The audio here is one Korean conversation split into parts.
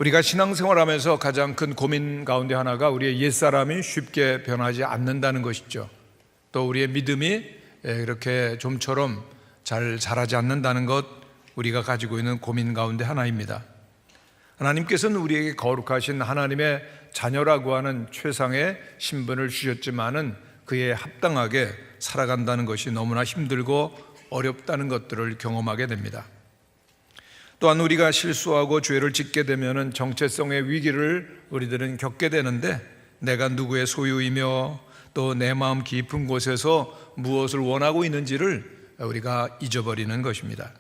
우리가 신앙생활하면서 가장 큰 고민 가운데 하나가 우리의 옛사람이 쉽게 변하지 않는다는 것이죠. 또 우리의 믿음이 이렇게 좀처럼 잘 자라지 않는다는 것, 우리가 가지고 있는 고민 가운데 하나입니다. 하나님께서는 우리에게 거룩하신 하나님의 자녀라고 하는 최상의 신분을 주셨지만은 그에 합당하게 살아간다는 것이 너무나 힘들고 어렵다는 것들을 경험하게 됩니다. 또한 우리가 실수하고 죄를 짓게 되면 정체성의 위기를 우리들은 겪게 되는데, 내가 누구의 소유이며 또 내 마음 깊은 곳에서 무엇을 원하고 있는지를 우리가 잊어버리는 것입니다.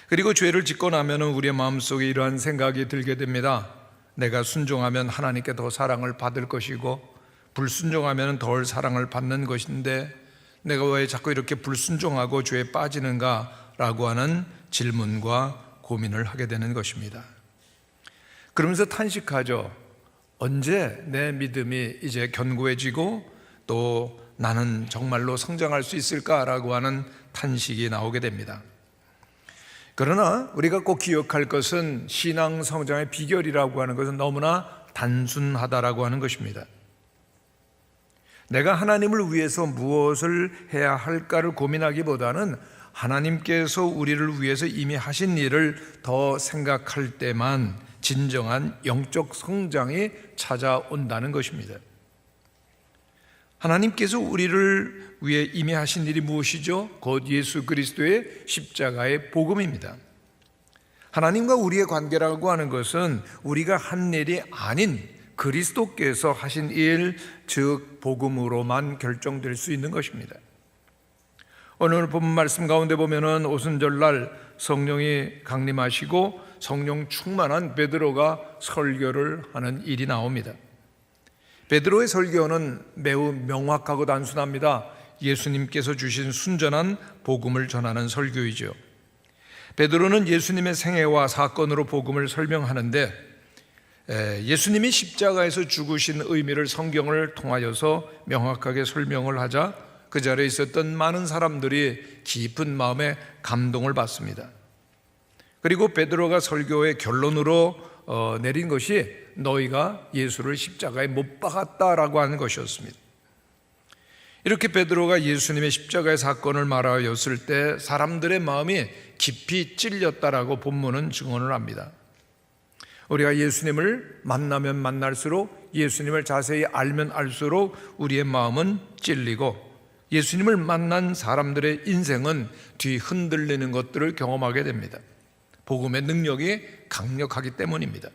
그리고 죄를 짓고 나면 우리의 마음속에 이러한 생각이 들게 됩니다. 내가 순종하면 하나님께 더 사랑을 받을 것이고 불순종하면 덜 사랑을 받는 것인데, 내가 왜 자꾸 이렇게 불순종하고 죄에 빠지는가 라고 하는 질문과 고민을 하게 되는 것입니다. 그러면서 탄식하죠. 언제 내 믿음이 이제 견고해지고 또 나는 정말로 성장할 수 있을까라고 하는 탄식이 나오게 됩니다. 그러나 우리가 꼭 기억할 것은 신앙 성장의 비결이라고 하는 것은 너무나 단순하다라고 하는 것입니다. 내가 하나님을 위해서 무엇을 해야 할까를 고민하기보다는 하나님께서 우리를 위해서 이미 하신 일을 더 생각할 때만 진정한 영적 성장이 찾아온다는 것입니다. 하나님께서 우리를 위해 이미 하신 일이 무엇이죠? 곧 예수 그리스도의 십자가의 복음입니다. 하나님과 우리의 관계라고 하는 것은 우리가 한 일이 아닌 그리스도께서 하신 일, 즉 복음으로만 결정될 수 있는 것입니다. 오늘 본 말씀 가운데 보면은 오순절날 성령이 강림하시고 성령 충만한 베드로가 설교를 하는 일이 나옵니다. 베드로의 설교는 매우 명확하고 단순합니다. 예수님께서 주신 순전한 복음을 전하는 설교이죠. 베드로는 예수님의 생애와 사건으로 복음을 설명하는데, 예수님이 십자가에서 죽으신 의미를 성경을 통하여서 명확하게 설명을 하자 그 자리에 있었던 많은 사람들이 깊은 마음에 감동을 받습니다. 그리고 베드로가 설교의 결론으로 내린 것이 너희가 예수를 십자가에 못 박았다라고 하는 것이었습니다. 이렇게 베드로가 예수님의 십자가의 사건을 말하였을 때 사람들의 마음이 깊이 찔렸다라고 본문은 증언을 합니다. 우리가 예수님을 만나면 만날수록, 예수님을 자세히 알면 알수록 우리의 마음은 찔리고, 예수님을 만난 사람들의 인생은 뒤흔들리는 것들을 경험하게 됩니다. 복음의 능력이 강력하기 때문입니다.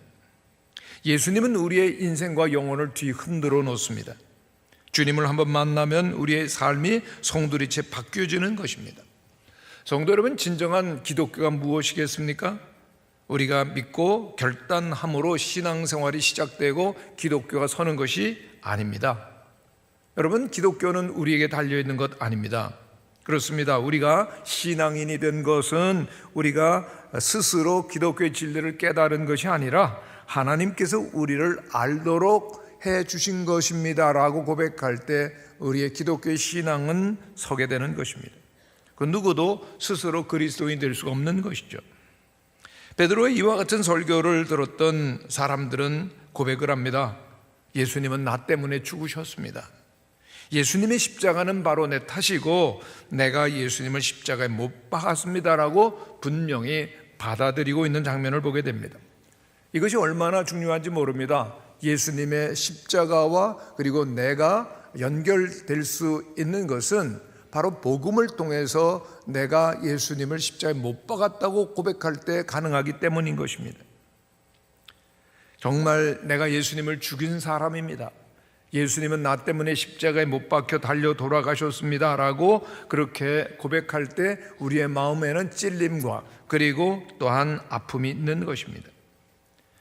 예수님은 우리의 인생과 영혼을 뒤흔들어 놓습니다. 주님을 한번 만나면 우리의 삶이 송두리째 바뀌어지는 것입니다. 성도 여러분, 진정한 기독교가 무엇이겠습니까? 우리가 믿고 결단함으로 신앙생활이 시작되고 기독교가 서는 것이 아닙니다. 여러분, 기독교는 우리에게 달려있는 것 아닙니다. 그렇습니다. 우리가 신앙인이 된 것은 우리가 스스로 기독교의 진리를 깨달은 것이 아니라 하나님께서 우리를 알도록 해 주신 것입니다 라고 고백할 때 우리의 기독교의 신앙은 서게 되는 것입니다. 그 누구도 스스로 그리스도인이 될 수가 없는 것이죠. 베드로의 이와 같은 설교를 들었던 사람들은 고백을 합니다. 예수님은 나 때문에 죽으셨습니다. 예수님의 십자가는 바로 내 탓이고 내가 예수님을 십자가에 못 박았습니다라고 분명히 받아들이고 있는 장면을 보게 됩니다. 이것이 얼마나 중요한지 모릅니다. 예수님의 십자가와 그리고 내가 연결될 수 있는 것은 바로 복음을 통해서 내가 예수님을 십자가에 못 박았다고 고백할 때 가능하기 때문인 것입니다. 정말 내가 예수님을 죽인 사람입니다. 예수님은 나 때문에 십자가에 못 박혀 달려 돌아가셨습니다 라고 그렇게 고백할 때 우리의 마음에는 찔림과 그리고 또한 아픔이 있는 것입니다.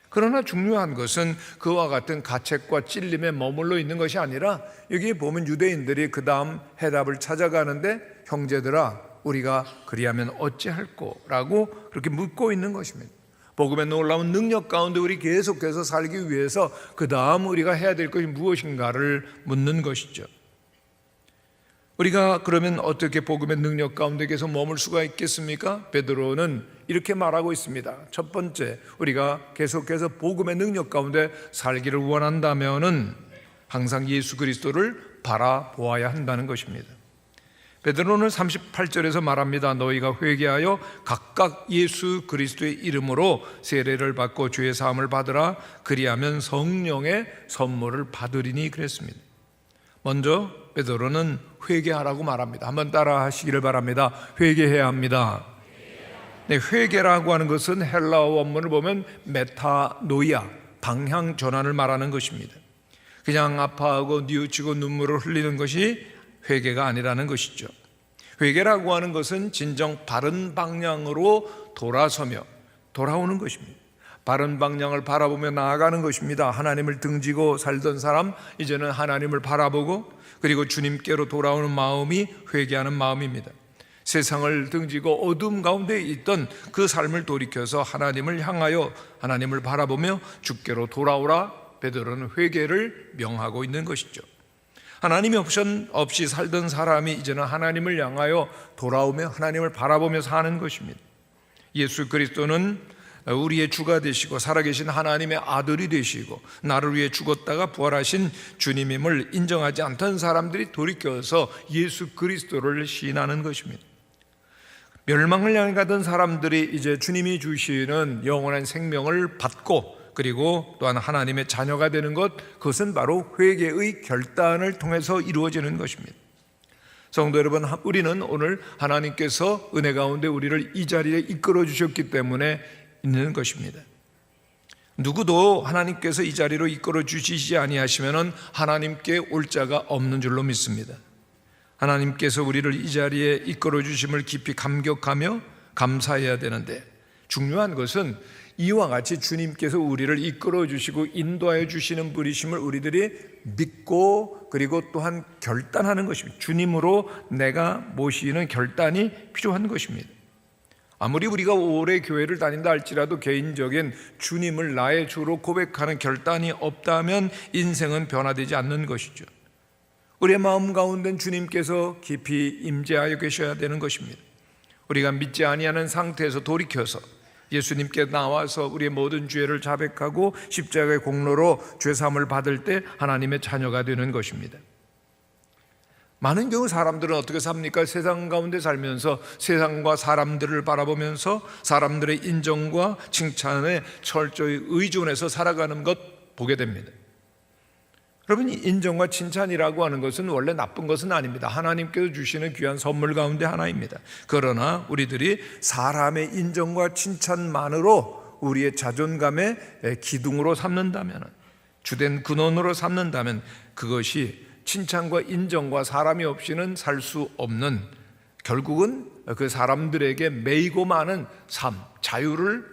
그러나 중요한 것은 그와 같은 가책과 찔림에 머물러 있는 것이 아니라, 여기에 보면 유대인들이 그 다음 해답을 찾아가는데, 형제들아 우리가 그리하면 어찌할꼬 라고 그렇게 묻고 있는 것입니다. 복음의 놀라운 능력 가운데 우리 계속해서 살기 위해서 그 다음 우리가 해야 될 것이 무엇인가를 묻는 것이죠. 우리가 그러면 어떻게 복음의 능력 가운데 계속 머물 수가 있겠습니까? 베드로는 이렇게 말하고 있습니다. 첫 번째, 우리가 계속해서 복음의 능력 가운데 살기를 원한다면은 항상 예수 그리스도를 바라보아야 한다는 것입니다. 베드로는 38절에서 말합니다. 너희가 회개하여 각각 예수 그리스도의 이름으로 세례를 받고 죄의 사함을 받으라. 그리하면 성령의 선물을 받으리니 그랬습니다. 먼저 베드로는 회개하라고 말합니다. 한번 따라 하시기를 바랍니다. 회개해야 합니다. 네, 회개라고 하는 것은 헬라어 원문을 보면 메타노이아, 방향 전환을 말하는 것입니다. 그냥 아파하고 뉘우치고 눈물을 흘리는 것이 회개가 아니라는 것이죠. 회개라고 하는 것은 진정 바른 방향으로 돌아서며 돌아오는 것입니다. 바른 방향을 바라보며 나아가는 것입니다. 하나님을 등지고 살던 사람, 이제는 하나님을 바라보고 그리고 주님께로 돌아오는 마음이 회개하는 마음입니다. 세상을 등지고 어둠 가운데 있던 그 삶을 돌이켜서 하나님을 향하여 하나님을 바라보며 주께로 돌아오라. 베드로는 회개를 명하고 있는 것이죠. 하나님이 없이 살던 사람이 이제는 하나님을 향하여 돌아오며 하나님을 바라보며 사는 것입니다. 예수 그리스도는 우리의 주가 되시고 살아계신 하나님의 아들이 되시고 나를 위해 죽었다가 부활하신 주님임을 인정하지 않던 사람들이 돌이켜서 예수 그리스도를 시인하는 것입니다. 멸망을 향해 가던 사람들이 이제 주님이 주시는 영원한 생명을 받고 그리고 또한 하나님의 자녀가 되는 것, 그것은 바로 회개의 결단을 통해서 이루어지는 것입니다. 성도 여러분, 우리는 오늘 하나님께서 은혜 가운데 우리를 이 자리에 이끌어 주셨기 때문에 있는 것입니다. 누구도 하나님께서 이 자리로 이끌어 주시지 아니하시면 하나님께 올 자가 없는 줄로 믿습니다. 하나님께서 우리를 이 자리에 이끌어 주심을 깊이 감격하며 감사해야 되는데, 중요한 것은 이와 같이 주님께서 우리를 이끌어 주시고 인도하여 주시는 분이심을 우리들이 믿고 그리고 또한 결단하는 것입니다. 주님으로 내가 모시는 결단이 필요한 것입니다. 아무리 우리가 오래 교회를 다닌다 할지라도 개인적인 주님을 나의 주로 고백하는 결단이 없다면 인생은 변화되지 않는 것이죠. 우리의 마음 가운데는 주님께서 깊이 임재하여 계셔야 되는 것입니다. 우리가 믿지 아니하는 상태에서 돌이켜서 예수님께 나와서 우리의 모든 죄를 자백하고 십자가의 공로로 죄사함을 받을 때 하나님의 자녀가 되는 것입니다. 많은 경우 사람들은 어떻게 삽니까? 세상 가운데 살면서 세상과 사람들을 바라보면서 사람들의 인정과 칭찬에 철저히 의존해서 살아가는 것 보게 됩니다. 여러분, 인정과 칭찬이라고 하는 것은 원래 나쁜 것은 아닙니다. 하나님께서 주시는 귀한 선물 가운데 하나입니다. 그러나 우리들이 사람의 인정과 칭찬만으로 우리의 자존감의 기둥으로 삼는다면, 주된 근원으로 삼는다면 그것이 칭찬과 인정과 사람이 없이는 살 수 없는, 결국은 그 사람들에게 매이고 마는 삶, 자유를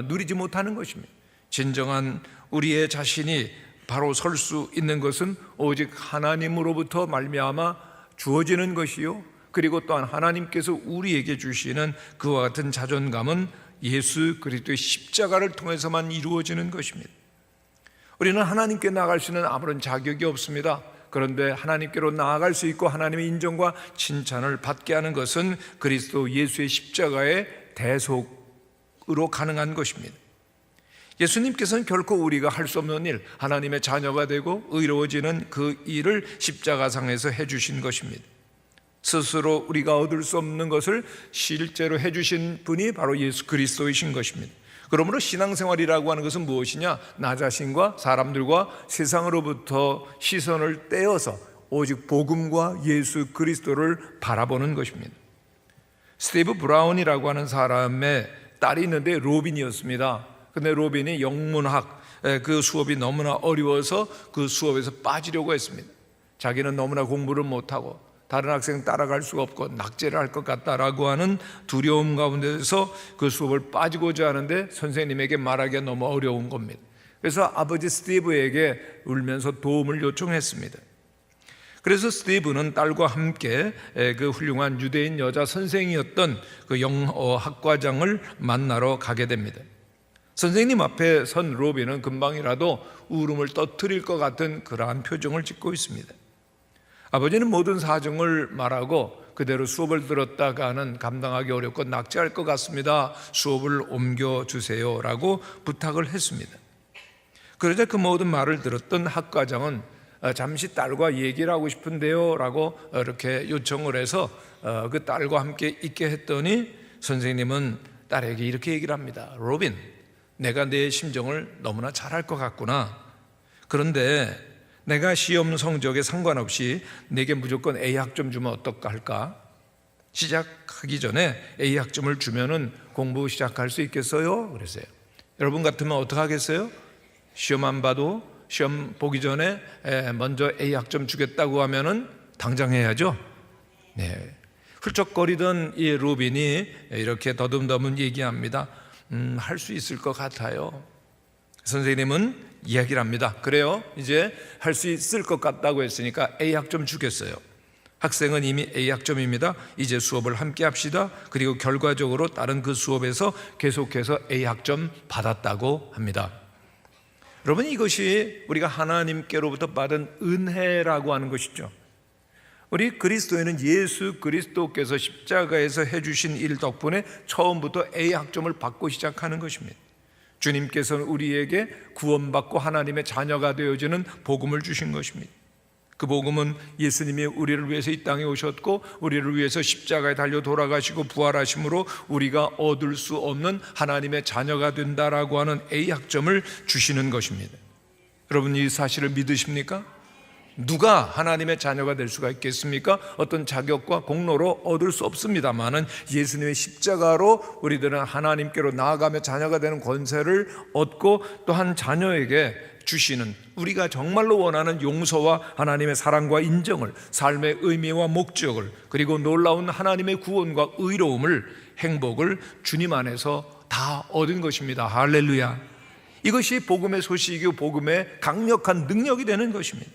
누리지 못하는 것입니다. 진정한 우리의 자신이 바로 설 수 있는 것은 오직 하나님으로부터 말미암아 주어지는 것이요, 그리고 또한 하나님께서 우리에게 주시는 그와 같은 자존감은 예수 그리스도의 십자가를 통해서만 이루어지는 것입니다. 우리는 하나님께 나아갈 수 있는 아무런 자격이 없습니다. 그런데 하나님께로 나아갈 수 있고 하나님의 인정과 칭찬을 받게 하는 것은 그리스도 예수의 십자가의 대속으로 가능한 것입니다. 예수님께서는 결코 우리가 할 수 없는 일, 하나님의 자녀가 되고 의로워지는 그 일을 십자가상에서 해주신 것입니다. 스스로 우리가 얻을 수 없는 것을 실제로 해주신 분이 바로 예수 그리스도이신 것입니다. 그러므로 신앙생활이라고 하는 것은 무엇이냐? 나 자신과 사람들과 세상으로부터 시선을 떼어서 오직 복음과 예수 그리스도를 바라보는 것입니다. 스티브 브라운이라고 하는 사람의 딸이 있는데 로빈이었습니다. 근데 로빈이 영문학 그 수업이 너무나 어려워서 그 수업에서 빠지려고 했습니다. 자기는 너무나 공부를 못하고 다른 학생 따라갈 수가 없고 낙제를 할 것 같다라고 하는 두려움 가운데서 그 수업을 빠지고자 하는데 선생님에게 말하기가 너무 어려운 겁니다. 그래서 아버지 스티브에게 울면서 도움을 요청했습니다. 그래서 스티브는 딸과 함께 그 훌륭한 유대인 여자 선생이었던 그 영어 학과장을 만나러 가게 됩니다. 선생님 앞에 선 로빈은 금방이라도 울음을 터뜨릴 것 같은 그러한 표정을 짓고 있습니다. 아버지는 모든 사정을 말하고 그대로 수업을 들었다가는 감당하기 어렵고 낙제할 것 같습니다. 수업을 옮겨주세요 라고 부탁을 했습니다. 그러자 그 모든 말을 들었던 학과장은 잠시 딸과 얘기를 하고 싶은데요 라고 이렇게 요청을 해서 그 딸과 함께 있게 했더니 선생님은 딸에게 이렇게 얘기를 합니다. 로빈, 내가 내 심정을 너무나 잘 알 것 같구나. 그런데 내가 시험 성적에 상관없이 내게 무조건 A 학점 주면 어떨까 할까? 시작하기 전에 A 학점을 주면은 공부 시작할 수 있겠어요? 그랬어요. 여러분 같으면 어떻게 하겠어요? 시험 안 봐도 시험 보기 전에 먼저 A 학점 주겠다고 하면은 당장 해야죠. 네. 훌쩍거리던 이 로빈이 이렇게 더듬더듬 얘기합니다. 할 수 있을 것 같아요. 선생님은 이야기를 합니다. 그래요? 이제 할 수 있을 것 같다고 했으니까 A 학점 주겠어요. 학생은 이미 A 학점입니다. 이제 수업을 함께 합시다. 그리고 결과적으로 다른 그 수업에서 계속해서 A 학점 받았다고 합니다. 여러분, 이것이 우리가 하나님께로부터 받은 은혜라고 하는 것이죠. 우리 그리스도인은 예수 그리스도께서 십자가에서 해주신 일 덕분에 처음부터 A 학점을 받고 시작하는 것입니다. 주님께서는 우리에게 구원받고 하나님의 자녀가 되어지는 복음을 주신 것입니다. 그 복음은 예수님이 우리를 위해서 이 땅에 오셨고 우리를 위해서 십자가에 달려 돌아가시고 부활하심으로 우리가 얻을 수 없는 하나님의 자녀가 된다라고 하는 A 학점을 주시는 것입니다. 여러분, 이 사실을 믿으십니까? 누가 하나님의 자녀가 될 수가 있겠습니까? 어떤 자격과 공로로 얻을 수 없습니다만은 예수님의 십자가로 우리들은 하나님께로 나아가며 자녀가 되는 권세를 얻고 또한 자녀에게 주시는, 우리가 정말로 원하는 용서와 하나님의 사랑과 인정을, 삶의 의미와 목적을, 그리고 놀라운 하나님의 구원과 의로움을, 행복을 주님 안에서 다 얻은 것입니다. 할렐루야. 이것이 복음의 소식이고 복음의 강력한 능력이 되는 것입니다.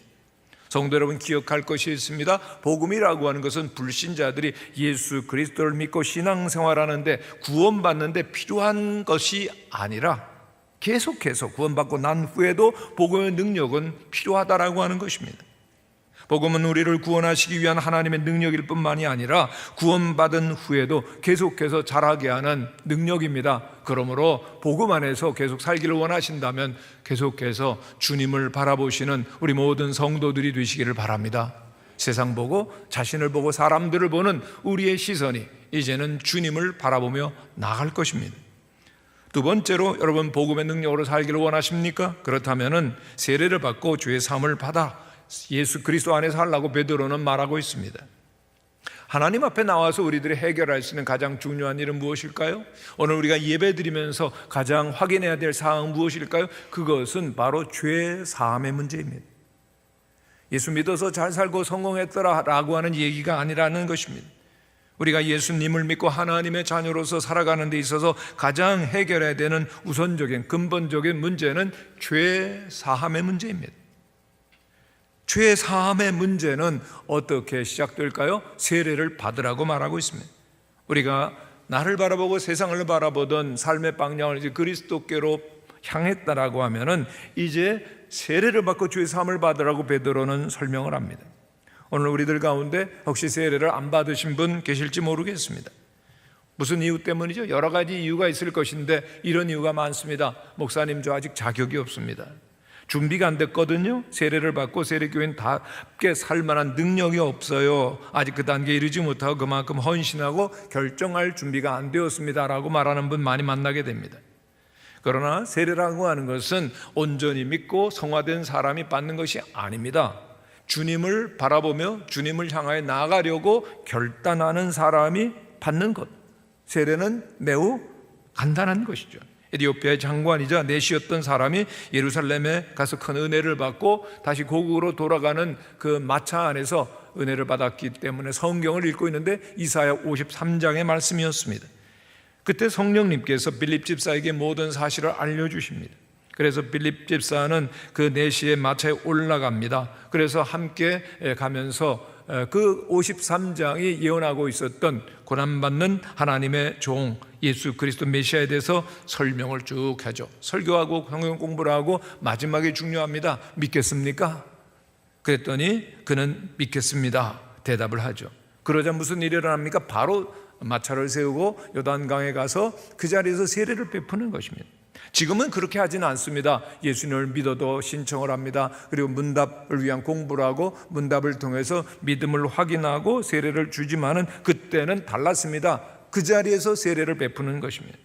성도 여러분, 기억할 것이 있습니다. 복음이라고 하는 것은 불신자들이 예수 그리스도를 믿고 신앙생활하는데 구원받는데 필요한 것이 아니라 계속해서 구원받고 난 후에도 복음의 능력은 필요하다라고 하는 것입니다. 복음은 우리를 구원하시기 위한 하나님의 능력일 뿐만이 아니라 구원받은 후에도 계속해서 자라게 하는 능력입니다. 그러므로 복음 안에서 계속 살기를 원하신다면 계속해서 주님을 바라보시는 우리 모든 성도들이 되시기를 바랍니다. 세상 보고 자신을 보고 사람들을 보는 우리의 시선이 이제는 주님을 바라보며 나아갈 것입니다. 두 번째로, 여러분 복음의 능력으로 살기를 원하십니까? 그렇다면 세례를 받고 주의 사함을 받아 예수 그리스도 안에서 하려고 베드로는 말하고 있습니다. 하나님 앞에 나와서 우리들이 해결할 수 있는 가장 중요한 일은 무엇일까요? 오늘 우리가 예배드리면서 가장 확인해야 될 사항은 무엇일까요? 그것은 바로 죄 사함의 문제입니다. 예수 믿어서 잘 살고 성공했더라라고 하는 얘기가 아니라는 것입니다. 우리가 예수님을 믿고 하나님의 자녀로서 살아가는 데 있어서 가장 해결해야 되는 우선적인 근본적인 문제는 죄 사함의 문제입니다. 죄 사함의 문제는 어떻게 시작될까요? 세례를 받으라고 말하고 있습니다. 우리가 나를 바라보고 세상을 바라보던 삶의 방향을 이제 그리스도께로 향했다라고 하면은 이제 세례를 받고 죄 사함을 받으라고 베드로는 설명을 합니다. 오늘 우리들 가운데 혹시 세례를 안 받으신 분 계실지 모르겠습니다. 무슨 이유 때문이죠? 여러 가지 이유가 있을 것인데 이런 이유가 많습니다. 목사님, 저 아직 자격이 없습니다. 준비가 안 됐거든요. 세례를 받고 세례교회는 답게 살만한 능력이 없어요. 아직 그 단계에 이르지 못하고 그만큼 헌신하고 결정할 준비가 안 되었습니다 라고 말하는 분 많이 만나게 됩니다. 그러나 세례라고 하는 것은 온전히 믿고 성화된 사람이 받는 것이 아닙니다. 주님을 바라보며 주님을 향하여 나아가려고 결단하는 사람이 받는 것, 세례는 매우 간단한 것이죠. 에티오피아의 장관이자 내시였던 사람이 예루살렘에 가서 큰 은혜를 받고 다시 고국으로 돌아가는 그 마차 안에서 은혜를 받았기 때문에 성경을 읽고 있는데 이사야 53장의 말씀이었습니다. 그때 성령님께서 빌립 집사에게 모든 사실을 알려주십니다. 그래서 빌립 집사는 그 내시의 마차에 올라갑니다. 그래서 함께 가면서 그 53장이 예언하고 있었던 고난받는 하나님의 종 예수 그리스도 메시아에 대해서 설명을 쭉 하죠. 설교하고 성경 공부를 하고 마지막에 중요합니다. 믿겠습니까? 그랬더니 그는 믿겠습니다 대답을 하죠. 그러자 무슨 일이 일어납니까? 바로 마차를 세우고 요단강에 가서 그 자리에서 세례를 베푸는 것입니다. 지금은 그렇게 하지는 않습니다. 예수님을 믿어도 신청을 합니다. 그리고 문답을 위한 공부를 하고 문답을 통해서 믿음을 확인하고 세례를 주지만은 그때는 달랐습니다. 그 자리에서 세례를 베푸는 것입니다.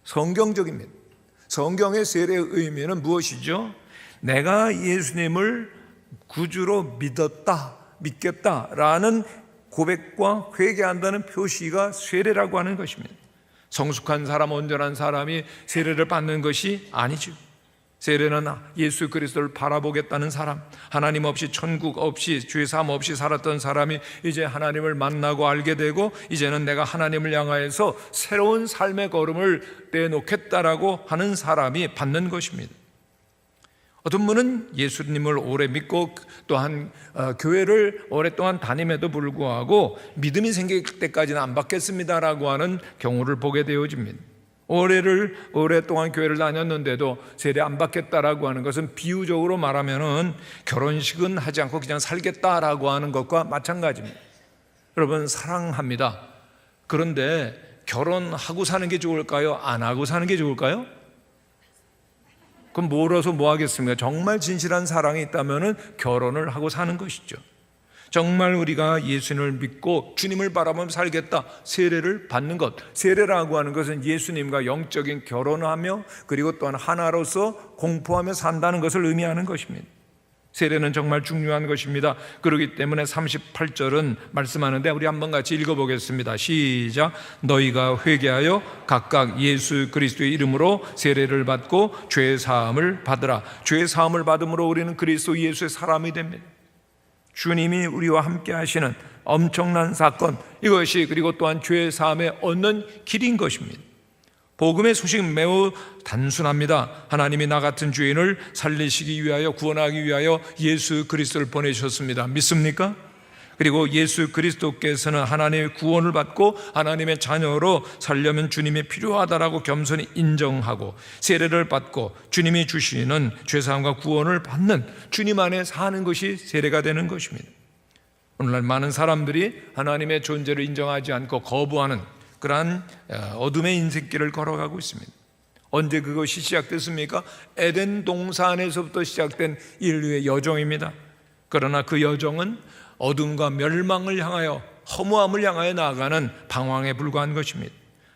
성경적입니다. 성경의 세례의 의미는 무엇이죠? 내가 예수님을 구주로 믿겠다라는 고백과 회개한다는 표시가 세례라고 하는 것입니다. 성숙한 사람, 온전한 사람이 세례를 받는 것이 아니죠. 세례는 예수 그리스도를 바라보겠다는 사람, 하나님 없이, 천국 없이, 죄사함 없이 살았던 사람이 이제 하나님을 만나고 알게 되고 이제는 내가 하나님을 향하여서 새로운 삶의 걸음을 떼놓겠다라고 하는 사람이 받는 것입니다. 어떤 분은 예수님을 오래 믿고 또한 교회를 오랫동안 다님에도 불구하고 믿음이 생길 때까지는 안 받겠습니다라고 하는 경우를 보게 되어집니다. 오랫동안 교회를 다녔는데도 세례 안 받겠다라고 하는 것은 비유적으로 말하면은 결혼식은 하지 않고 그냥 살겠다라고 하는 것과 마찬가지입니다. 여러분, 사랑합니다. 그런데 결혼하고 사는 게 좋을까요? 안 하고 사는 게 좋을까요? 그럼 뭐라서 뭐 하겠습니까? 정말 진실한 사랑이 있다면 결혼을 하고 사는 것이죠. 정말 우리가 예수님을 믿고 주님을 바라보며 살겠다, 세례를 받는 것. 세례라고 하는 것은 예수님과 영적인 결혼하며 그리고 또한 하나로서 공포하며 산다는 것을 의미하는 것입니다. 세례는 정말 중요한 것입니다. 그렇기 때문에 38절은 말씀하는데 우리 한번 같이 읽어보겠습니다. 시작. 너희가 회개하여 각각 예수 그리스도의 이름으로 세례를 받고 죄 사함을 받으라. 죄 사함을 받음으로 우리는 그리스도 예수의 사람이 됩니다. 주님이 우리와 함께 하시는 엄청난 사건, 이것이 그리고 또한 죄 사함에 얻는 길인 것입니다. 복음의 소식은 매우 단순합니다. 하나님이 나 같은 죄인을 살리시기 위하여, 구원하기 위하여 예수 그리스도를 보내주셨습니다. 믿습니까? 그리고 예수 그리스도께서는 하나님의 구원을 받고 하나님의 자녀로 살려면 주님이 필요하다라고 겸손히 인정하고 세례를 받고 주님이 주시는 죄사함과 구원을 받는 주님 안에 사는 것이 세례가 되는 것입니다. 오늘날 많은 사람들이 하나님의 존재를 인정하지 않고 거부하는 그러한 어둠의 인생길을 걸어가고 있습니다. 언제 그것이 시작됐습니까? 에덴 동산에서부터 시작된 인류의 여정입니다. 그러나 그 여정은 어둠과 멸망을 향하여, 허무함을 향하여 나아가는 방황에 불과한 것입니다.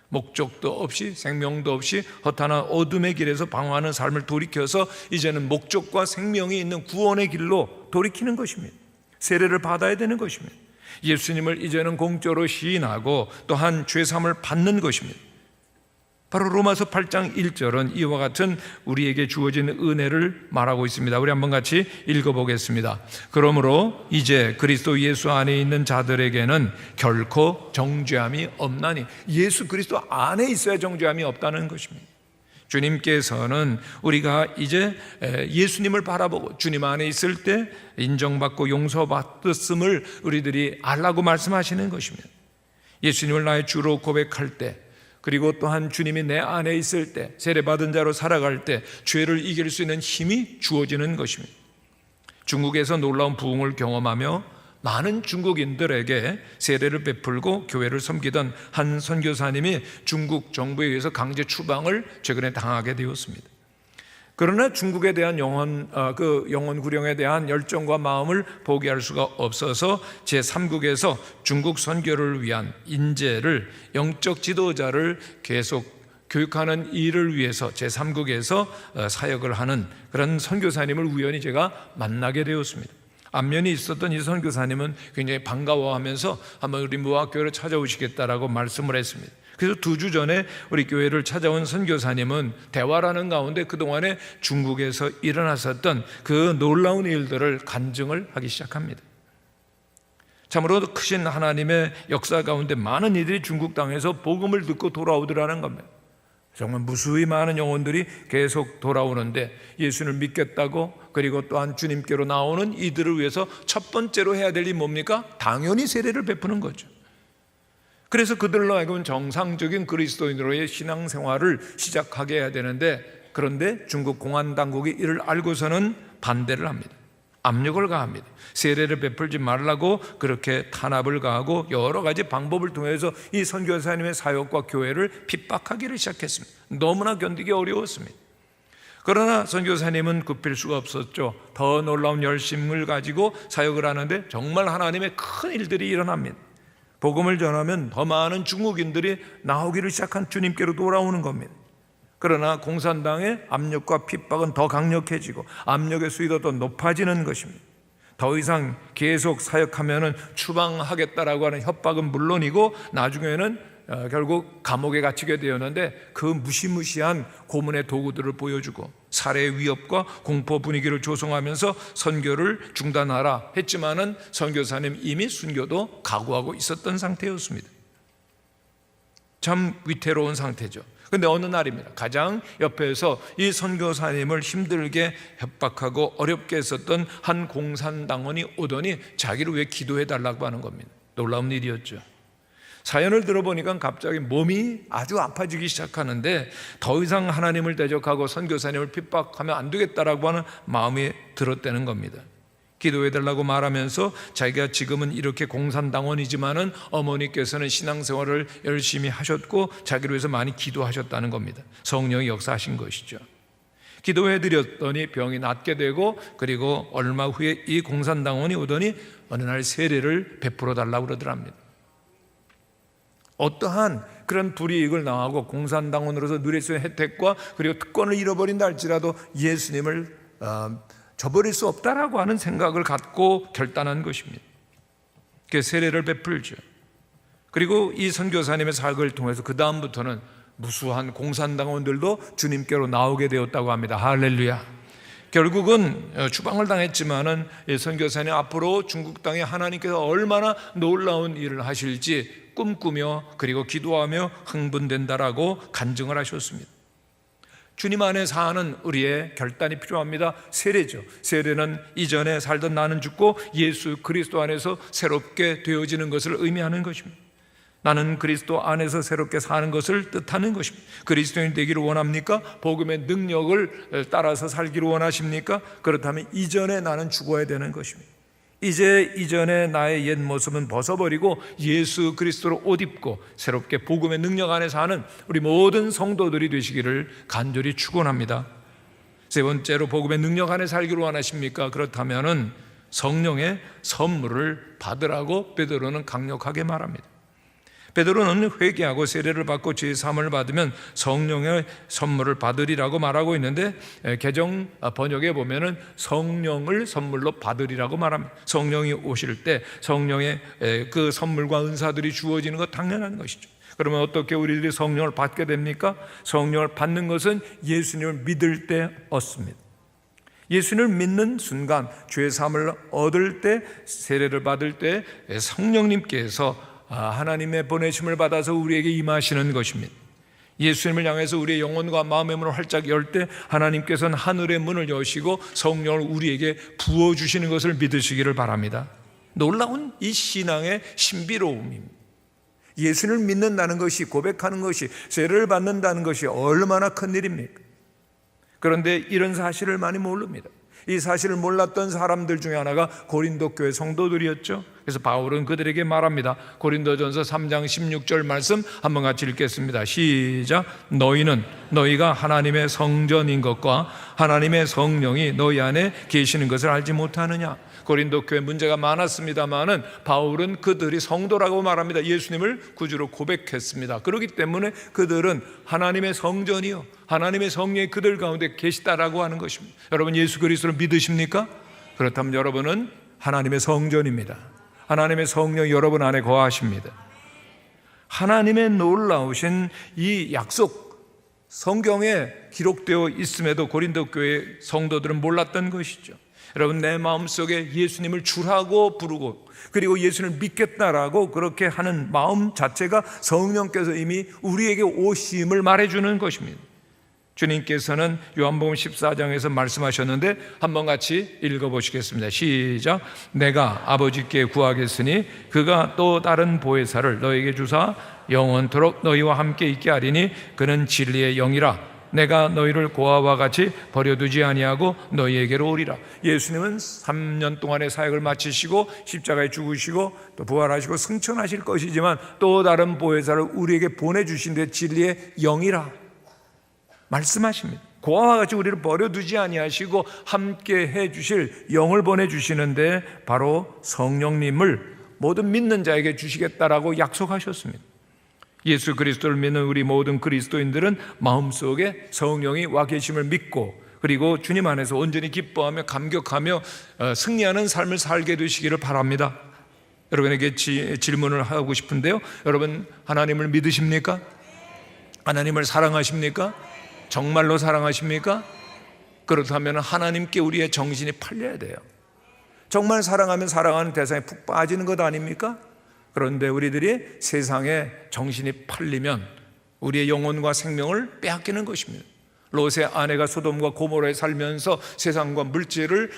목적도 없이, 생명도 없이 허탄한 어둠의 길에서 방황하는 삶을 돌이켜서 이제는 목적과 생명이 있는 구원의 길로 돌이키는 것입니다. 세례를 받아야 되는 것입니다. 예수님을 이제는 공적으로 시인하고 또한 죄사함을 받는 것입니다. 바로 로마서 8장 1절은 이와 같은 우리에게 주어진 은혜를 말하고 있습니다. 우리 한번 같이 읽어보겠습니다. 그러므로 이제 그리스도 예수 안에 있는 자들에게는 결코 정죄함이 없나니, 예수 그리스도 안에 있어야 정죄함이 없다는 것입니다. 주님께서는 우리가 이제 예수님을 바라보고 주님 안에 있을 때 인정받고 용서받았음을 우리들이 알라고 말씀하시는 것입니다. 예수님을 나의 주로 고백할 때, 그리고 또한 주님이 내 안에 있을 때, 세례받은 자로 살아갈 때 죄를 이길 수 있는 힘이 주어지는 것입니다. 중국에서 놀라운 부흥을 경험하며 많은 중국인들에게 세례를 베풀고 교회를 섬기던 한 선교사님이 중국 정부에 의해서 강제 추방을 최근에 당하게 되었습니다. 그러나 중국에 대한 영혼 구령에 대한 열정과 마음을 포기할 수가 없어서 제3국에서 중국 선교를 위한 인재를, 영적 지도자를 계속 교육하는 일을 위해서 제3국에서 사역을 하는 그런 선교사님을 우연히 제가 만나게 되었습니다. 안면이 있었던 이 선교사님은 굉장히 반가워하면서 한번 우리 무학교를 찾아오시겠다라고 말씀을 했습니다. 그래서 2주 전에 우리 교회를 찾아온 선교사님은 대화라는 가운데 그동안에 중국에서 일어났었던 그 놀라운 일들을 간증을 하기 시작합니다. 참으로 크신 하나님의 역사 가운데 많은 이들이 중국 땅에서 복음을 듣고 돌아오더라는 겁니다. 정말 무수히 많은 영혼들이 계속 돌아오는데 예수를 믿겠다고, 그리고 또한 주님께로 나오는 이들을 위해서 첫 번째로 해야 될 일이 뭡니까? 당연히 세례를 베푸는 거죠. 그래서 그들로 하여금 정상적인 그리스도인으로의 신앙생활을 시작하게 해야 되는데, 그런데 중국 공안 당국이 이를 알고서는 반대를 합니다. 압력을 가합니다. 세례를 베풀지 말라고 그렇게 탄압을 가하고 여러 가지 방법을 통해서 이 선교사님의 사역과 교회를 핍박하기를 시작했습니다. 너무나 견디기 어려웠습니다. 그러나 선교사님은 굽힐 수가 없었죠. 더 놀라운 열심을 가지고 사역을 하는데 정말 하나님의 큰 일들이 일어납니다. 복음을 전하면 더 많은 중국인들이 나오기를 시작한 주님께로 돌아오는 겁니다. 그러나 공산당의 압력과 핍박은 더 강력해지고 압력의 수위도 더 높아지는 것입니다. 더 이상 계속 사역하면 추방하겠다라고 하는 협박은 물론이고 나중에는 결국 감옥에 갇히게 되었는데 그 무시무시한 고문의 도구들을 보여주고 살해의 위협과 공포 분위기를 조성하면서 선교를 중단하라 했지만은 선교사님 이미 순교도 각오하고 있었던 상태였습니다. 참 위태로운 상태죠. 근데 어느 날입니다. 가장 옆에서 이 선교사님을 힘들게 협박하고 어렵게 했었던 한 공산당원이 오더니 자기를 위해 기도해 달라고 하는 겁니다. 놀라운 일이었죠. 사연을 들어보니까 갑자기 몸이 아주 아파지기 시작하는데 더 이상 하나님을 대적하고 선교사님을 핍박하면 안 되겠다라고 하는 마음이 들었다는 겁니다. 기도해 달라고 말하면서 자기가 지금은 이렇게 공산당원이지만은 어머니께서는 신앙생활을 열심히 하셨고 자기를 위해서 많이 기도하셨다는 겁니다. 성령이 역사하신 것이죠. 기도해 드렸더니 병이 낫게 되고 그리고 얼마 후에 이 공산당원이 오더니 어느 날 세례를 베풀어 달라고 그러더랍니다. 어떠한 그런 불이익을 당하고 공산당원으로서 누릴 수 있는 혜택과 그리고 특권을 잃어버린다 할지라도 예수님을 저버릴 수 없다라고 하는 생각을 갖고 결단한 것입니다. 그 세례를 베풀죠. 그리고 이 선교사님의 사역을 통해서 그 다음부터는 무수한 공산당원들도 주님께로 나오게 되었다고 합니다. 할렐루야. 결국은 추방을 당했지만은 선교사님 앞으로 중국 땅에 하나님께서 얼마나 놀라운 일을 하실지 꿈꾸며 그리고 기도하며 흥분된다라고 간증을 하셨습니다. 주님 안에 사는 우리의 결단이 필요합니다. 세례죠. 세례는 이전에 살던 나는 죽고 예수 그리스도 안에서 새롭게 되어지는 것을 의미하는 것입니다. 나는 그리스도 안에서 새롭게 사는 것을 뜻하는 것입니다. 그리스도인 되기를 원합니까? 복음의 능력을 따라서 살기를 원하십니까? 그렇다면 이전에 나는 죽어야 되는 것입니다. 이제 이전에 나의 옛 모습은 벗어버리고 예수 그리스도로 옷 입고 새롭게 복음의 능력 안에 사는 우리 모든 성도들이 되시기를 간절히 축원합니다. 세 번째로 복음의 능력 안에 살기를 원하십니까? 그렇다면은 성령의 선물을 받으라고 베드로는 강력하게 말합니다. 베드로는 회개하고 세례를 받고 죄 사함을 받으면 성령의 선물을 받으리라고 말하고 있는데 개정 번역에 보면은 성령을 선물로 받으리라고 말합니다. 성령이 오실 때 성령의 그 선물과 은사들이 주어지는 것 당연한 것이죠. 그러면 어떻게 우리들이 성령을 받게 됩니까? 성령을 받는 것은 예수님을 믿을 때 얻습니다. 예수님을 믿는 순간 죄 사함을 얻을 때 세례를 받을 때 성령님께서 하나님의 보내심을 받아서 우리에게 임하시는 것입니다. 예수님을 향해서 우리의 영혼과 마음의 문을 활짝 열 때 하나님께서는 하늘의 문을 여시고 성령을 우리에게 부어주시는 것을 믿으시기를 바랍니다. 놀라운 이 신앙의 신비로움입니다. 예수님을 믿는다는 것이, 고백하는 것이, 세례를 받는다는 것이 얼마나 큰 일입니까? 그런데 이런 사실을 많이 모릅니다. 이 사실을 몰랐던 사람들 중에 하나가 고린도 교회 성도들이었죠. 그래서 바울은 그들에게 말합니다. 고린도전서 3장 16절 말씀 한번 같이 읽겠습니다. 시작. 너희는 너희가 하나님의 성전인 것과 하나님의 성령이 너희 안에 계시는 것을 알지 못하느냐. 고린도 교회 문제가 많았습니다만은 바울은 그들이 성도라고 말합니다. 예수님을 구주로 고백했습니다. 그렇기 때문에 그들은 하나님의 성전이요, 하나님의 성령이 그들 가운데 계시다라고 하는 것입니다. 여러분 예수 그리스도를 믿으십니까? 그렇다면 여러분은 하나님의 성전입니다. 하나님의 성령이 여러분 안에 거하십니다. 하나님의 놀라우신 이 약속, 성경에 기록되어 있음에도 고린도 교회 성도들은 몰랐던 것이죠. 여러분 내 마음속에 예수님을 주라고 부르고 그리고 예수님을 믿겠다라고 그렇게 하는 마음 자체가 성령께서 이미 우리에게 오심을 말해주는 것입니다. 주님께서는 요한복음 14장에서 말씀하셨는데 한번 같이 읽어보시겠습니다. 시작. 내가 아버지께 구하겠으니 그가 또 다른 보혜사를 너에게 주사 영원토록 너희와 함께 있게 하리니 그는 진리의 영이라. 내가 너희를 고아와 같이 버려두지 아니하고 너희에게로 오리라. 예수님은 3년 동안의 사역을 마치시고 십자가에 죽으시고 또 부활하시고 승천하실 것이지만 또 다른 보혜사를 우리에게 보내주신 데 진리의 영이라 말씀하십니다. 고아와 같이 우리를 버려두지 아니하시고 함께 해주실 영을 보내주시는데 바로 성령님을 모든 믿는 자에게 주시겠다라고 약속하셨습니다. 예수 그리스도를 믿는 우리 모든 그리스도인들은 마음속에 성령이 와 계심을 믿고 그리고 주님 안에서 온전히 기뻐하며 감격하며 승리하는 삶을 살게 되시기를 바랍니다. 여러분에게 질문을 하고 싶은데요, 여러분 하나님을 믿으십니까? 하나님을 사랑하십니까? 정말로 사랑하십니까? 그렇다면 하나님께 우리의 정신이 팔려야 돼요. 정말 사랑하면 사랑하는 대상에 푹 빠지는 것 아닙니까? 그런데 우리들이 세상에 정신이 팔리면 우리의 영혼과 생명을 빼앗기는 것입니다. 롯의 아내가 소돔과 고모라에 살면서 세상과 물질을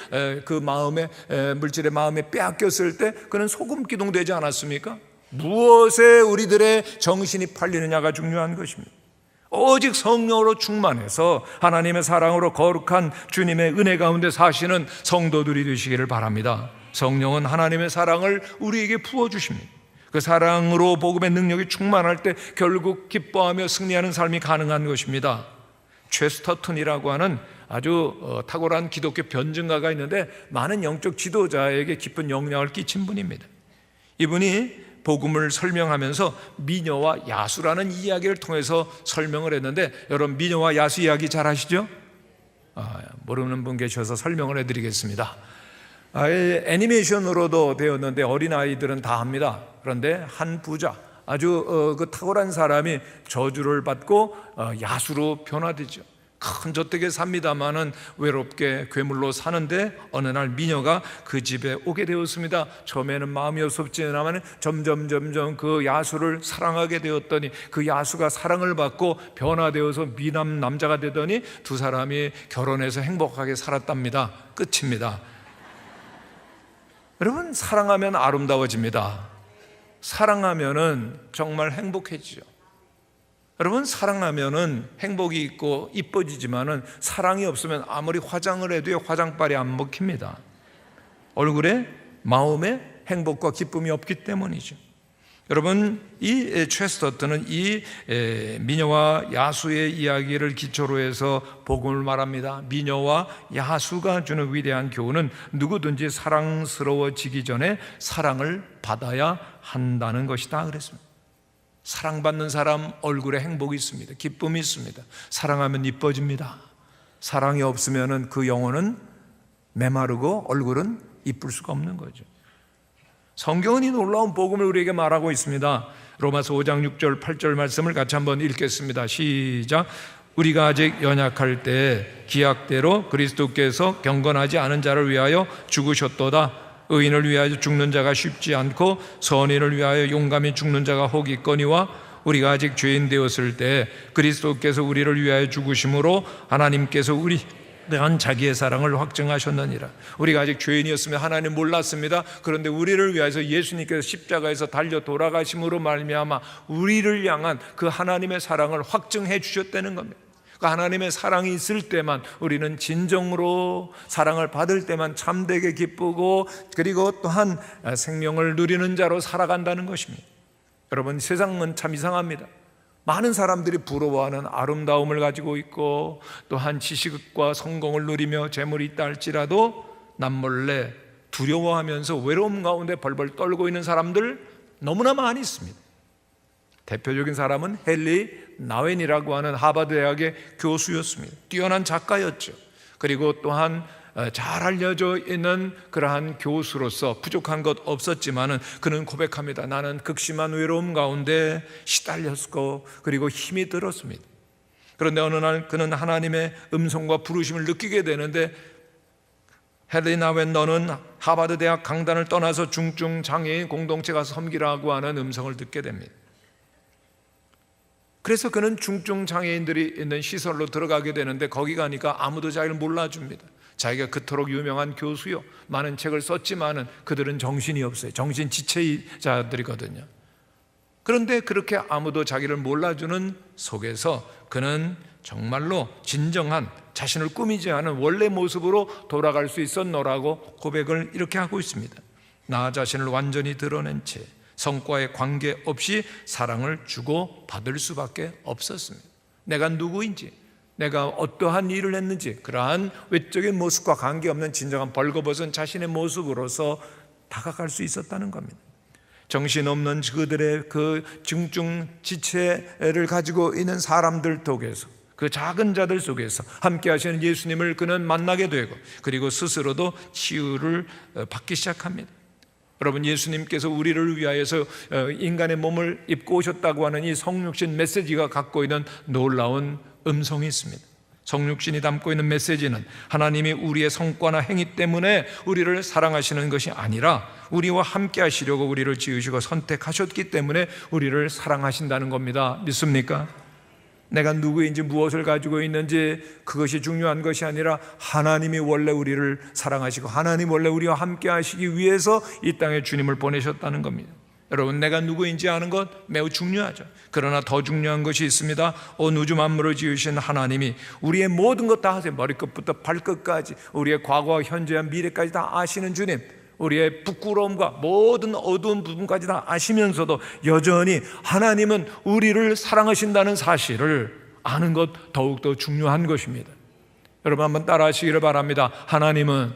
물질의 마음에 빼앗겼을 때 그는 소금 기둥되지 않았습니까? 무엇에 우리들의 정신이 팔리느냐가 중요한 것입니다. 오직 성령으로 충만해서 하나님의 사랑으로 거룩한 주님의 은혜 가운데 사시는 성도들이 되시기를 바랍니다. 성령은 하나님의 사랑을 우리에게 부어주십니다. 그 사랑으로 복음의 능력이 충만할 때 결국 기뻐하며 승리하는 삶이 가능한 것입니다. 최스터튼이라고 하는 아주 탁월한 기독교 변증가가 있는데 많은 영적 지도자에게 깊은 영향을 끼친 분입니다. 이분이 복음을 설명하면서 미녀와 야수라는 이야기를 통해서 설명을 했는데, 여러분 미녀와 야수 이야기 잘 아시죠? 모르는 분 계셔서 설명을 해드리겠습니다. 애니메이션으로도 되었는데 어린아이들은 다 합니다. 그런데 한 부자, 아주 그 탁월한 사람이 저주를 받고 야수로 변화되죠. 큰 저택에 삽니다마는 외롭게 괴물로 사는데 어느 날 미녀가 그 집에 오게 되었습니다. 처음에는 마음이 없었지만 점점 그 야수를 사랑하게 되었더니 그 야수가 사랑을 받고 변화되어서 미남 남자가 되더니 두 사람이 결혼해서 행복하게 살았답니다. 끝입니다. 여러분, 사랑하면 아름다워집니다. 사랑하면은 정말 행복해지죠. 여러분, 사랑하면은 행복이 있고 이뻐지지만은 사랑이 없으면 아무리 화장을 해도 화장빨이 안 먹힙니다. 얼굴에, 마음에 행복과 기쁨이 없기 때문이죠. 여러분, 이 최스터튼은 이 미녀와 야수의 이야기를 기초로 해서 복음을 말합니다. 미녀와 야수가 주는 위대한 교훈은 누구든지 사랑스러워지기 전에 사랑을 받아야 한다는 것이다 그랬습니다. 사랑받는 사람 얼굴에 행복이 있습니다. 기쁨이 있습니다. 사랑하면 이뻐집니다. 사랑이 없으면 그 영혼은 메마르고 얼굴은 이쁠 수가 없는 거죠. 성경은 이 놀라운 복음을 우리에게 말하고 있습니다. 로마서 5장 6절 8절 말씀을 같이 한번 읽겠습니다. 시작. 우리가 아직 연약할 때 기약대로 그리스도께서 경건하지 않은 자를 위하여 죽으셨도다. 의인을 위하여 죽는 자가 쉽지 않고 선인을 위하여 용감히 죽는 자가 혹 있거니와 우리가 아직 죄인 되었을 때 그리스도께서 우리를 위하여 죽으심으로 하나님께서 우리 대한 자기의 사랑을 확증하셨느니라. 우리가 아직 죄인이었으면 하나님 몰랐습니다. 그런데 우리를 위해서 예수님께서 십자가에서 달려 돌아가심으로 말미암아 우리를 향한 그 하나님의 사랑을 확증해 주셨다는 겁니다. 그 하나님의 사랑이 있을 때만 우리는 진정으로 사랑을 받을 때만 참되게 기쁘고 그리고 또한 생명을 누리는 자로 살아간다는 것입니다. 여러분, 세상은 참 이상합니다. 많은 사람들이 부러워하는 아름다움을 가지고 있고 또한 지식과 성공을 누리며 재물이 있다 할지라도 남몰래 두려워하면서 외로움 가운데 벌벌 떨고 있는 사람들 너무나 많이 있습니다. 대표적인 사람은 헨리 나웬이라고 하는 하버드 대학의 교수였습니다. 뛰어난 작가였죠. 그리고 또한 잘 알려져 있는 그러한 교수로서 부족한 것 없었지만은 그는 고백합니다. 나는 극심한 외로움 가운데 시달렸고 그리고 힘이 들었습니다. 그런데 어느 날 그는 하나님의 음성과 부르심을 느끼게 되는데, 헨리 나웬 너는 하버드 대학 강단을 떠나서 중증 장애인 공동체 가서 섬기라고 하는 음성을 듣게 됩니다. 그래서 그는 중증 장애인들이 있는 시설로 들어가게 되는데 거기 가니까 아무도 자기를 몰라줍니다. 자기가 그토록 유명한 교수요, 많은 책을 썼지만은 그들은 정신이 없어요. 정신지체자들이거든요. 그런데 그렇게 아무도 자기를 몰라주는 속에서 그는 정말로 진정한 자신을 꾸미지 않은 원래 모습으로 돌아갈 수 있었노라고 고백을 이렇게 하고 있습니다. 나 자신을 완전히 드러낸 채 성과에 관계없이 사랑을 주고 받을 수밖에 없었습니다. 내가 누구인지, 내가 어떠한 일을 했는지 그러한 외적인 모습과 관계없는 진정한 벌거벗은 자신의 모습으로서 다가갈 수 있었다는 겁니다. 정신없는 그들의 그 중증 지체를 가지고 있는 사람들 속에서, 그 작은 자들 속에서 함께 하시는 예수님을 그는 만나게 되고, 그리고 스스로도 치유를 받기 시작합니다. 여러분, 예수님께서 우리를 위하여서 인간의 몸을 입고 오셨다고 하는 이 성육신 메시지가 갖고 있는 놀라운 음성이 있습니다. 성육신이 담고 있는 메시지는 하나님이 우리의 성과나 행위 때문에 우리를 사랑하시는 것이 아니라 우리와 함께 하시려고 우리를 지으시고 선택하셨기 때문에 우리를 사랑하신다는 겁니다. 믿습니까? 내가 누구인지 무엇을 가지고 있는지 그것이 중요한 것이 아니라 하나님이 원래 우리를 사랑하시고 하나님 원래 우리와 함께 하시기 위해서 이 땅에 주님을 보내셨다는 겁니다. 여러분, 내가 누구인지 아는 것 매우 중요하죠. 그러나 더 중요한 것이 있습니다. 온 우주 만물을 지으신 하나님이 우리의 모든 것 다 아세요. 머리끝부터 발끝까지 우리의 과거와 현재와 미래까지 다 아시는 주님, 우리의 부끄러움과 모든 어두운 부분까지 다 아시면서도 여전히 하나님은 우리를 사랑하신다는 사실을 아는 것 더욱더 중요한 것입니다. 여러분, 한번 따라 하시기를 바랍니다. 하나님은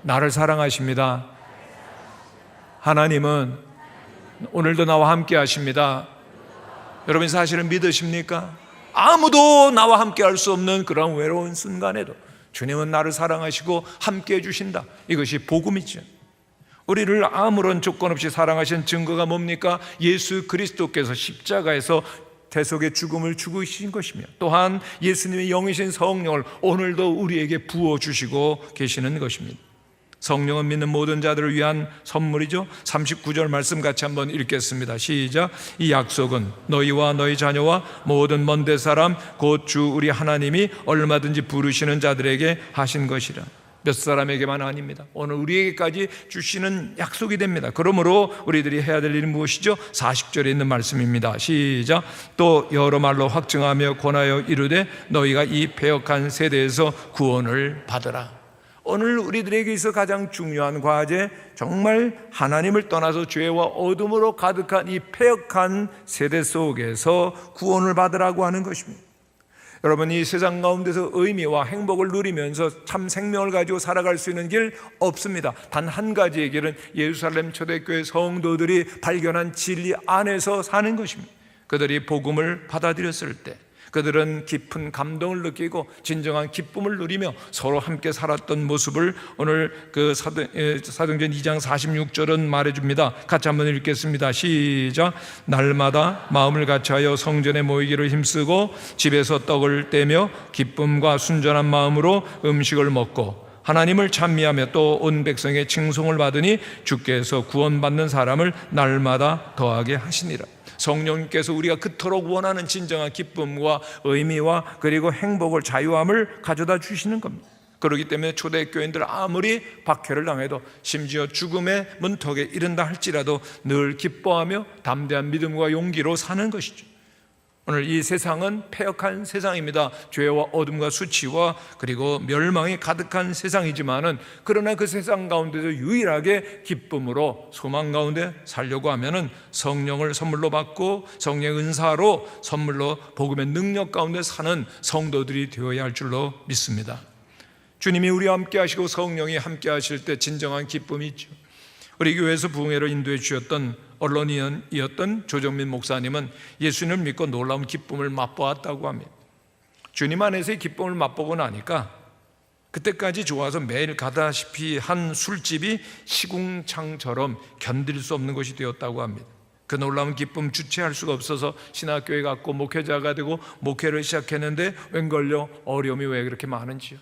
나를 사랑하십니다. 하나님은 오늘도 나와 함께 하십니다. 여러분, 사실을 믿으십니까? 아무도 나와 함께 할 수 없는 그런 외로운 순간에도 주님은 나를 사랑하시고 함께 해주신다. 이것이 복음이죠. 우리를 아무런 조건 없이 사랑하신 증거가 뭡니까? 예수 그리스도께서 십자가에서 대속의 죽음을 죽으신 것이며, 또한 예수님의 영이신 성령을 오늘도 우리에게 부어주시고 계시는 것입니다. 성령은 믿는 모든 자들을 위한 선물이죠. 39절 말씀 같이 한번 읽겠습니다. 시작. 이 약속은 너희와 너희 자녀와 모든 먼데 사람 곧 주 우리 하나님이 얼마든지 부르시는 자들에게 하신 것이라. 몇 사람에게만 아닙니다. 오늘 우리에게까지 주시는 약속이 됩니다. 그러므로 우리들이 해야 될 일은 무엇이죠? 40절에 있는 말씀입니다. 시작. 또 여러 말로 확증하며 권하여 이르되 너희가 이 패역한 세대에서 구원을 받으라. 오늘 우리들에게 있어 가장 중요한 과제, 정말 하나님을 떠나서 죄와 어둠으로 가득한 이 패역한 세대 속에서 구원을 받으라고 하는 것입니다. 여러분, 이 세상 가운데서 의미와 행복을 누리면서 참 생명을 가지고 살아갈 수 있는 길 없습니다. 단 한 가지의 길은 예루살렘 초대교회 성도들이 발견한 진리 안에서 사는 것입니다. 그들이 복음을 받아들였을 때 그들은 깊은 감동을 느끼고 진정한 기쁨을 누리며 서로 함께 살았던 모습을 오늘 그 사도행전 2장 46절은 말해줍니다. 같이 한번 읽겠습니다. 시작. 날마다 마음을 같이하여 성전에 모이기를 힘쓰고 집에서 떡을 떼며 기쁨과 순전한 마음으로 음식을 먹고 하나님을 찬미하며 또 온 백성의 칭송을 받으니 주께서 구원받는 사람을 날마다 더하게 하시니라. 성령님께서 우리가 그토록 원하는 진정한 기쁨과 의미와 그리고 행복을, 자유함을 가져다 주시는 겁니다. 그렇기 때문에 초대교인들 아무리 박해를 당해도, 심지어 죽음의 문턱에 이른다 할지라도 늘 기뻐하며 담대한 믿음과 용기로 사는 것이죠. 오늘 이 세상은 패역한 세상입니다. 죄와 어둠과 수치와 그리고 멸망이 가득한 세상이지만은, 그러나 그 세상 가운데서 유일하게 기쁨으로 소망 가운데 살려고 하면은 성령을 선물로 받고 성령의 은사로 선물로 복음의 능력 가운데 사는 성도들이 되어야 할 줄로 믿습니다. 주님이 우리와 함께 하시고 성령이 함께 하실 때 진정한 기쁨이 있죠. 우리 교회에서 부흥회를 인도해 주셨던 언론인이었던 조정민 목사님은 예수님을 믿고 놀라운 기쁨을 맛보았다고 합니다. 주님 안에서의 기쁨을 맛보고 나니까 그때까지 좋아서 매일 가다시피 한 술집이 시궁창처럼 견딜 수 없는 것이 되었다고 합니다. 그 놀라운 기쁨 주체할 수가 없어서 신학교에 갔고 목회자가 되고 목회를 시작했는데 웬걸요, 어려움이 왜 그렇게 많은지요.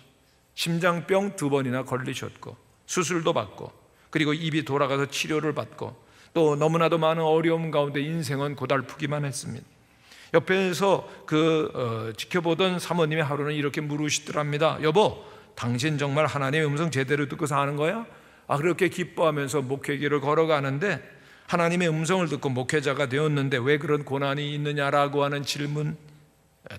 심장병 2번이나 걸리셨고 수술도 받고 그리고 입이 돌아가서 치료를 받고 또 너무나도 많은 어려움 가운데 인생은 고달프기만 했습니다. 옆에서 지켜보던 사모님의 하루는 이렇게 물으시더랍니다. 여보, 당신 정말 하나님의 음성 제대로 듣고 사는 거야? 그렇게 기뻐하면서 목회길을 걸어가는데 하나님의 음성을 듣고 목회자가 되었는데 왜 그런 고난이 있느냐라고 하는 질문.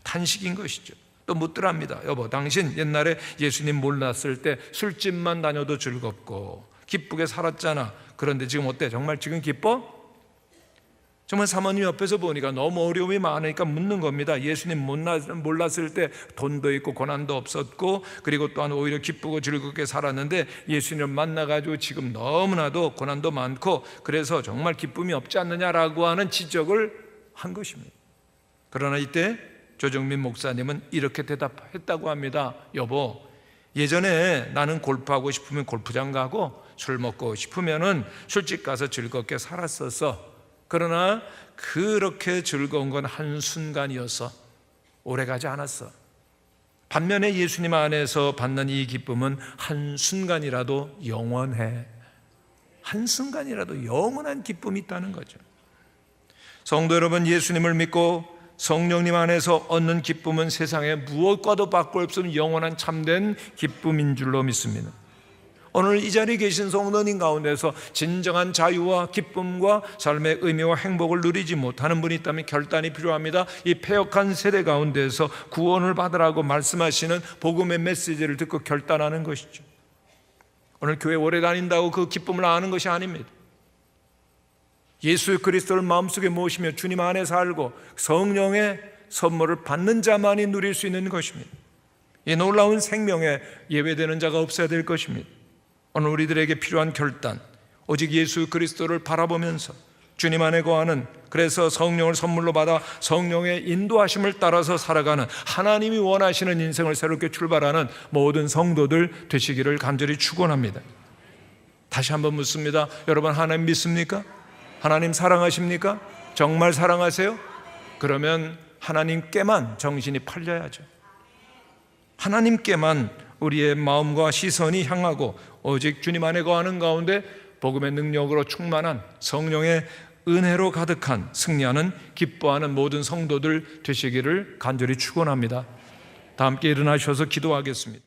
탄식인 것이죠. 또 묻더랍니다. 여보, 당신 옛날에 예수님 몰랐을 때 술집만 다녀도 즐겁고 기쁘게 살았잖아. 그런데 지금 어때? 정말 지금 기뻐? 정말 사모님 옆에서 보니까 너무 어려움이 많으니까 묻는 겁니다. 예수님 몰랐을 때 돈도 있고 고난도 없었고, 그리고 또한 오히려 기쁘고 즐겁게 살았는데 예수님을 만나가지고 지금 너무나도 고난도 많고 그래서 정말 기쁨이 없지 않느냐라고 하는 지적을 한 것입니다. 그러나 이때 조정민 목사님은 이렇게 대답했다고 합니다. 여보, 예전에 나는 골프하고 싶으면 골프장 가고 술 먹고 싶으면은 술집 가서 즐겁게 살았었어. 그러나 그렇게 즐거운 건 한순간이어서 오래가지 않았어. 반면에 예수님 안에서 받는 이 기쁨은 한순간이라도 영원해. 한순간이라도 영원한 기쁨이 있다는 거죠. 성도 여러분, 예수님을 믿고 성령님 안에서 얻는 기쁨은 세상에 무엇과도 바꿀 수 없는 영원한 참된 기쁨인 줄로 믿습니다. 오늘 이 자리에 계신 성도님 가운데서 진정한 자유와 기쁨과 삶의 의미와 행복을 누리지 못하는 분이 있다면 결단이 필요합니다. 이 패역한 세대 가운데서 구원을 받으라고 말씀하시는 복음의 메시지를 듣고 결단하는 것이죠. 오늘 교회 오래 다닌다고 그 기쁨을 아는 것이 아닙니다. 예수 그리스도를 마음속에 모시며 주님 안에 살고 성령의 선물을 받는 자만이 누릴 수 있는 것입니다. 이 놀라운 생명에 예외되는 자가 없어야 될 것입니다. 오늘 우리들에게 필요한 결단, 오직 예수 그리스도를 바라보면서 주님 안에 거하는, 그래서 성령을 선물로 받아 성령의 인도하심을 따라서 살아가는, 하나님이 원하시는 인생을 새롭게 출발하는 모든 성도들 되시기를 간절히 축원합니다. 다시 한번 묻습니다. 여러분, 하나님 믿습니까? 하나님 사랑하십니까? 정말 사랑하세요? 그러면 하나님께만 정신이 팔려야죠. 하나님께만 우리의 마음과 시선이 향하고 오직 주님 안에 거하는 가운데 복음의 능력으로 충만한 성령의 은혜로 가득한 승리하는 기뻐하는 모든 성도들 되시기를 간절히 축원합니다. 다 함께 일어나셔서 기도하겠습니다.